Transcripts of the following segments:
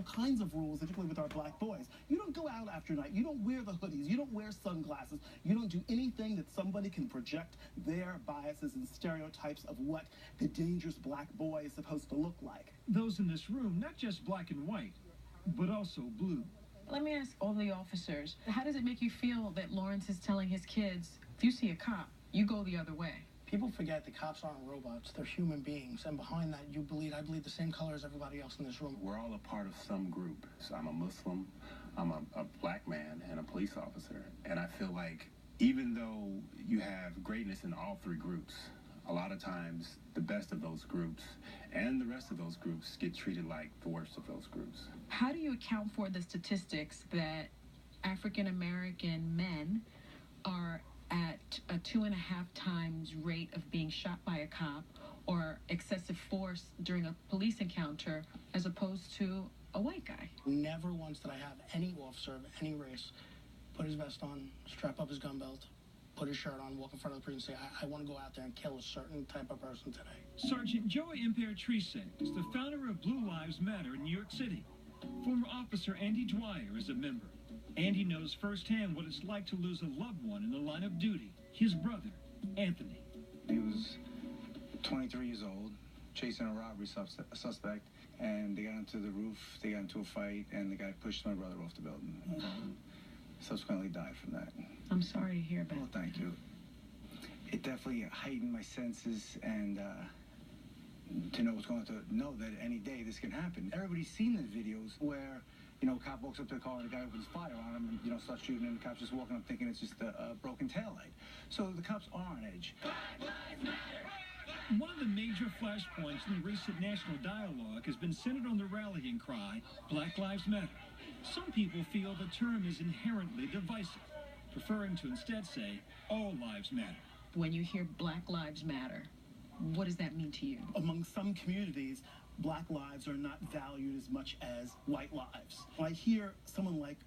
kinds of rules, particularly with our black boys. You don't go out after night. You don't wear the hoodies. You don't wear sunglasses. You don't do anything that somebody can project their biases and stereotypes of what the dangerous black boy is supposed to look like. Those in this room, not just black and white, but also blue. Let me ask all the officers, how does it make you feel that Lawrence is telling his kids, if you see a cop, you go the other way? People forget the cops aren't robots, they're human beings, and behind that I bleed the same color as everybody else in this room. We're all a part of some group. So I'm a Muslim, I'm a black man, and a police officer, and I feel like even though you have greatness in all three groups, a lot of times the best of those groups and the rest of those groups get treated like the worst of those groups. How do you account for the statistics that African American men are at a 2.5 times rate of being shot by a cop or excessive force during a police encounter as opposed to a white guy? Never once did I have any officer of any race put his vest on, strap up his gun belt, put his shirt on, walk in front of the police and say, I want to go out there and kill a certain type of person today. Sergeant Joey Imperatrice is the founder of Blue Lives Matter in New York City. Former officer Andy Dwyer is a member. Andy knows firsthand what it's like to lose a loved one in the line of duty, his brother, Anthony. He was 23 years old, chasing a robbery suspect, and they got into the roof, they got into a fight, and the guy pushed my brother off the building. Subsequently died from that. I'm sorry to hear about Well, thank you. It definitely heightened my senses and to know what's going to know that any day this can happen. Everybody's seen the videos where, a cop walks up to the car and the guy opens fire on him and, starts shooting, and the cop's just walking up thinking it's just a broken taillight. So the cops are on edge. One of the major flashpoints in the recent national dialogue has been centered on the rallying cry, Black Lives Matter. Some people feel the term is inherently divisive, preferring to instead say, all lives matter. When you hear Black Lives Matter, what does that mean to you? Among some communities, black lives are not valued as much as white lives. When I hear someone like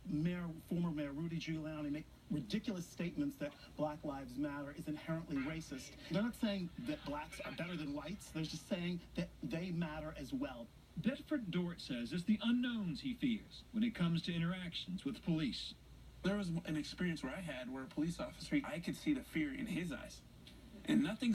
former Mayor Rudy Giuliani make ridiculous statements that Black Lives Matter is inherently racist, they're not saying that blacks are better than whites, they're just saying that they matter as well. Bedford Dort says it's the unknowns he fears when it comes to interactions with police. There was an experience where I had where a police officer, I could see the fear in his eyes. And nothing